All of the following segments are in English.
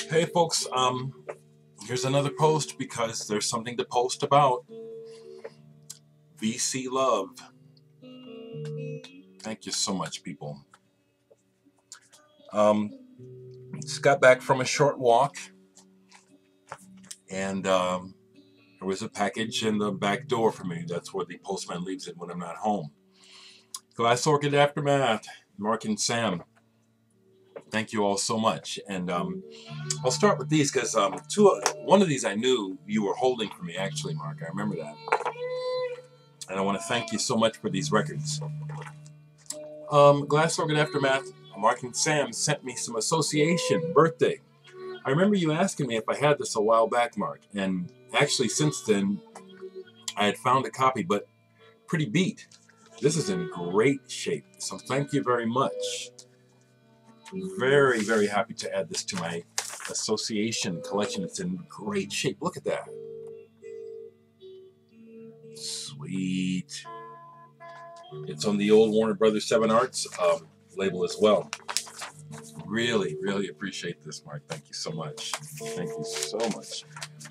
Hey folks, here's another post because there's something to post about. VC Love. Thank you so much, people. Just got back from a short walk, and there was a package in the back door for me. That's where the postman leaves it when I'm not home. GlassOrchidAftermath, Mark and Sam. Thank you all so much. And I'll start with these because one of these I knew you were holding for me, actually, Mark. I remember that. And I want to thank you so much for these records. GlassOrchidAftermath, Mark and Sam sent me some association birthday. I remember you asking me if I had this a while back, Mark. And actually, since then, I had found a copy, but pretty beat. This is in great shape. So thank you very much. Very, very happy to add this to my association collection. It's in great shape. Look at that. Sweet. It's on the old Warner Brothers 7 Arts label as well. Really, really appreciate this, Mark. Thank you so much. Thank you so much.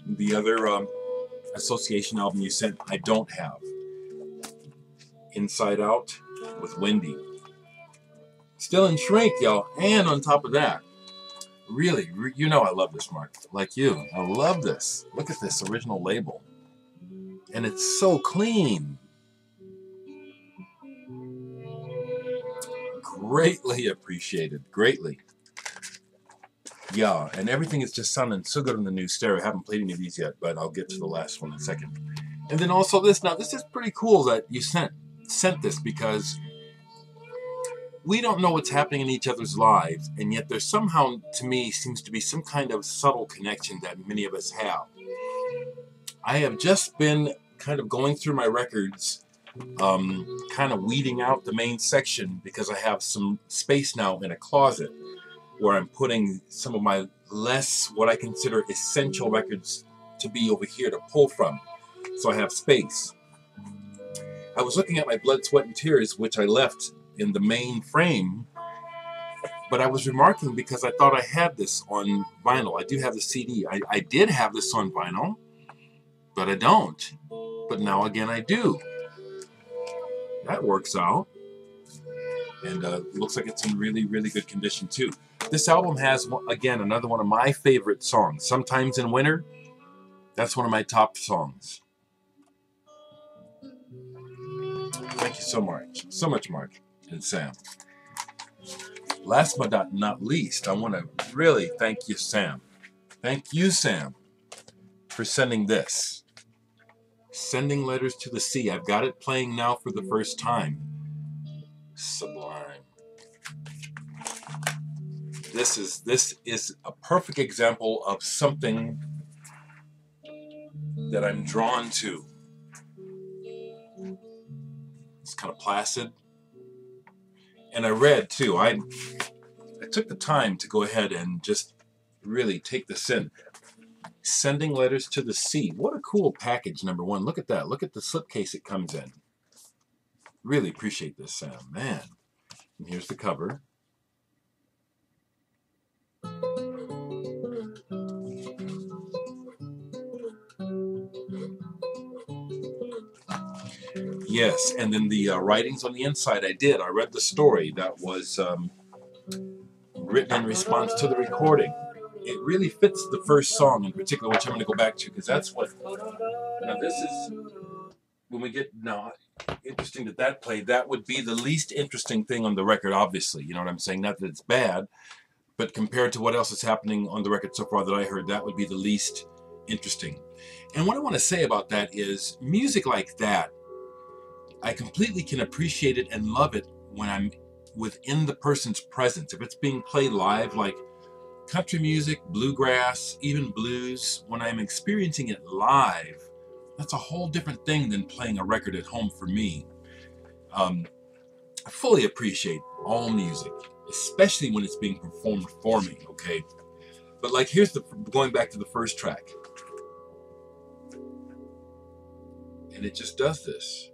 The other association album you sent, I don't have. Inside Out with Wendy. Still in shrink, y'all. And on top of that, really, you know I love this, Mark. Like you. I love this. Look at this original label. And it's so clean. Greatly appreciated. Greatly. Yeah, and everything is just sounding so good on the new stereo. I haven't played any of these yet, but I'll get to the last one in a second. And then also this. Now, this is pretty cool that you sent this because we don't know what's happening in each other's lives, and yet there somehow, to me, seems to be some kind of subtle connection that many of us have. I have just been kind of going through my records, kind of weeding out the main section because I have some space now in a closet where I'm putting some of my less, what I consider essential records to be over here to pull from. So I have space. I was looking at my Blood, Sweat, and Tears, which I left in the main frame, but I was remarking because I thought I had this on vinyl. I do have the CD. I did have this on vinyl, but I don't. But now again I do. That works out. And looks like it's in really, really good condition too. This album has, again, another one of my favorite songs. Sometimes in Winter. That's one of my top songs. Thank you so much. So much, Mark and Sam. Last but not least, I want to really thank you, Sam. Thank you, Sam, for sending this. Sending Letters to the Sea. I've got it playing now for the first time. Sublime. This is a perfect example of something that I'm drawn to. It's kind of placid. And I read too. I took the time to go ahead and just really take this in. Sending Letters to the Sea. What a cool package, number one. Look at that. Look at the slipcase it comes in. Really appreciate this, Sam. Man. And here's the cover. Yes, and then the writings on the inside I did. I read the story that was written in response to the recording. It really fits the first song in particular, which I'm going to go back to, because that's what... Now this is... When we get... Now, interesting that played. That would be the least interesting thing on the record, obviously. You know what I'm saying? Not that it's bad, but compared to what else is happening on the record so far that I heard, that would be the least interesting. And what I want to say about that is music like that, I completely can appreciate it and love it when I'm within the person's presence. If it's being played live, like country music, bluegrass, even blues, when I'm experiencing it live, that's a whole different thing than playing a record at home for me. I fully appreciate all music, especially when it's being performed for me, okay? But like, here's going back to the first track. And it just does this.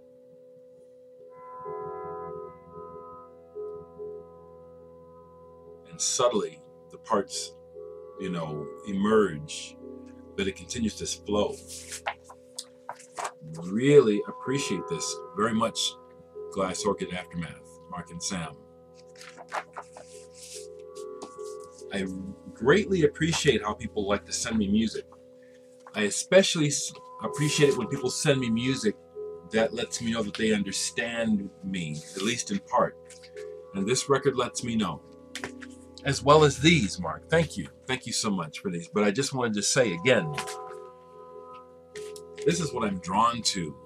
And subtly, the parts, you know, emerge, but it continues to flow. Really appreciate this very much, Glass Orchid Aftermath, Mark and Sam. I greatly appreciate how people like to send me music. I especially appreciate it when people send me music that lets me know that they understand me, at least in part. And this record lets me know. As well as these, Mark. Thank you. Thank you so much for these. But I just wanted to say again, this is what I'm drawn to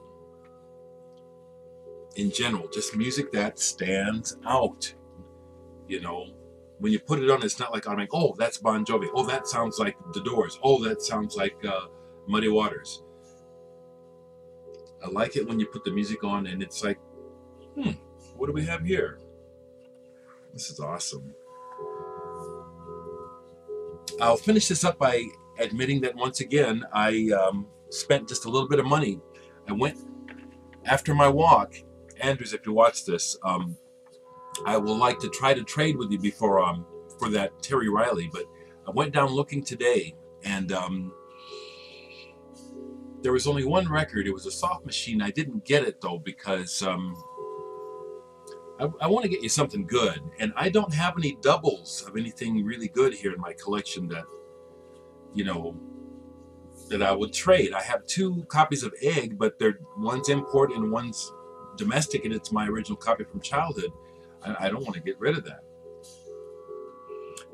in general. Just music that stands out. You know, when you put it on, it's not like I'm like, oh, that's Bon Jovi. Oh, that sounds like The Doors. Oh, that sounds like Muddy Waters. I like it when you put the music on and it's like, what do we have here? This is awesome. I'll finish this up by admitting that once again, I spent just a little bit of money. I went after my walk. Andrews, if you watch this, I will like to try to trade with you before for that Terry Riley. But I went down looking today, and there was only one record. It was a soft machine. I didn't get it though because I want to get you something good, and I don't have any doubles of anything really good here in my collection that, you know, that I would trade. I have 2 copies of Egg, but one's import and one's domestic, and it's my original copy from childhood. I don't want to get rid of that.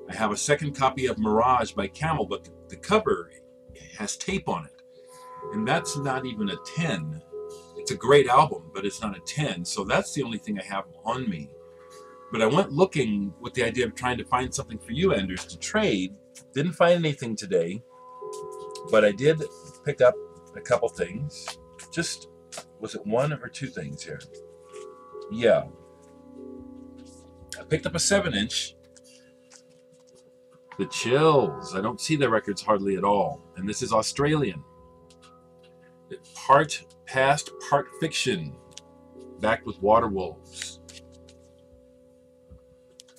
I have a second copy of Mirage by Camel, but the cover has tape on it, and that's not even a 10. It's a great album, but it's not a 10, so that's the only thing I have on me. But I went looking with the idea of trying to find something for you, Anders, to trade. Didn't find anything today, but I did pick up a couple things. Just, was it 1 or 2 things here? Yeah. I picked up a 7-inch. The Chills. I don't see the records hardly at all. And this is Australian. Part past, part fiction. Backed with Waterwolves.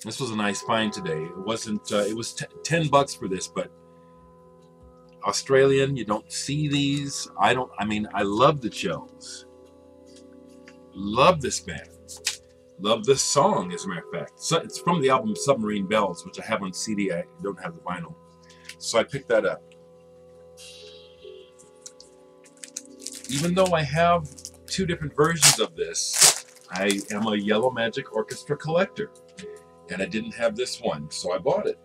This was a nice find today. It wasn't. It was $10 for this, but Australian. You don't see these. I don't. I mean, I love the Chills. Love this band. Love this song, as a matter of fact. So it's from the album Submarine Bells, which I have on CD. I don't have the vinyl, so I picked that up. Even though I have 2 different versions of this, I am a Yellow Magic Orchestra collector, and I didn't have this one, so I bought it.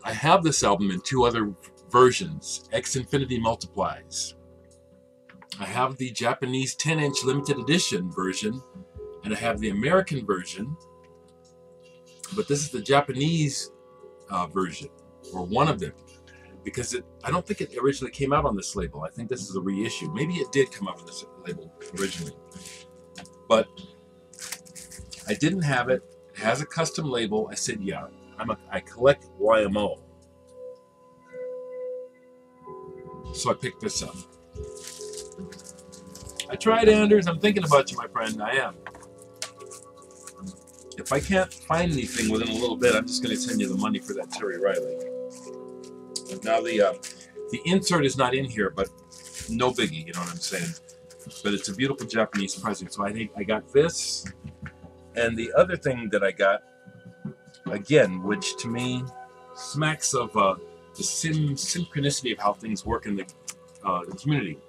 I have this album in 2 other versions, X Infinity Multiplies. I have the Japanese 10-inch limited edition version, and I have the American version, but this is the Japanese version, or one of them. Because I don't think it originally came out on this label. I think this is a reissue. Maybe it did come out on this label originally. But I didn't have it. It has a custom label. I said, yeah, I collect YMO. So I picked this up. I tried, Anders. I'm thinking about you, my friend. I am. If I can't find anything within a little bit, I'm just going to send you the money for that Terry Riley. Now the insert is not in here, but no biggie, you know what I'm saying? But it's a beautiful Japanese pressing. So I think I got this, and the other thing that I got, again, which to me smacks of the synchronicity of how things work in the community.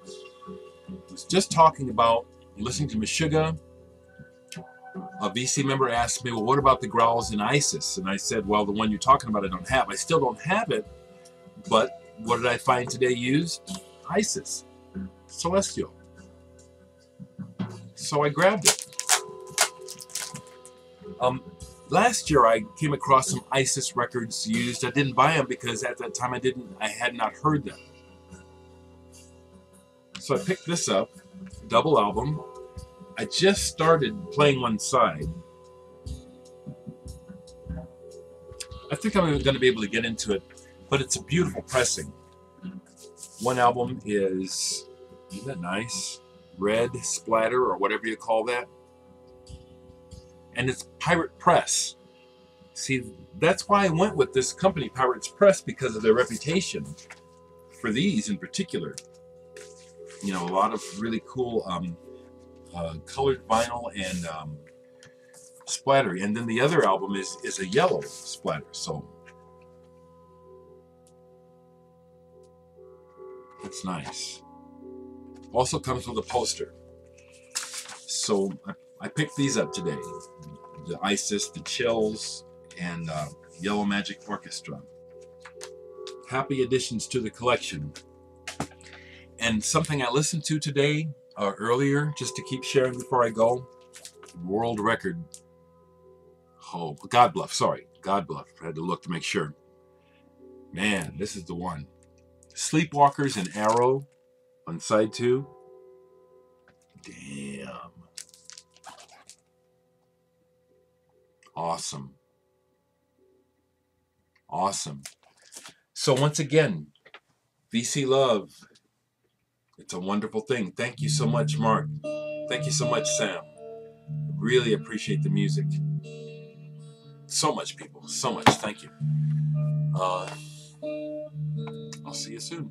I was just talking about listening to Meshuggah. A VC member asked me, well, what about the growls in ISIS? And I said, well, the one you're talking about I don't have. I still don't have it, but what did I find today used? ISIS. Celestial. So I grabbed it. Last year I came across some ISIS records used. I didn't buy them because at that time I had not heard them. So I picked this up, double album. I just started playing one side. I think I'm going to be able to get into it, but it's a beautiful pressing. One album is, isn't that nice? Red splatter or whatever you call that. And it's pirate press. See, that's why I went with this company, Pirates Press, because of their reputation for these in particular. You know, a lot of really cool colored vinyl and splattery. And then the other album is a yellow splatter. So that's nice. Also comes with a poster. So I picked these up today. The Isis, the Chills, and Yellow Magic Orchestra. Happy additions to the collection. And something I listened to today, earlier, just to keep sharing before I go, world record. Oh, God Bluff, sorry. God Bluff. I had to look to make sure. Man, this is the one. Sleepwalkers and Arrow on side 2. Damn. Awesome. Awesome. So once again, VC Love. It's a wonderful thing. Thank you so much, Mark. Thank you so much, Sam. Really appreciate the music. So much, people. So much. Thank you. I'll see you soon.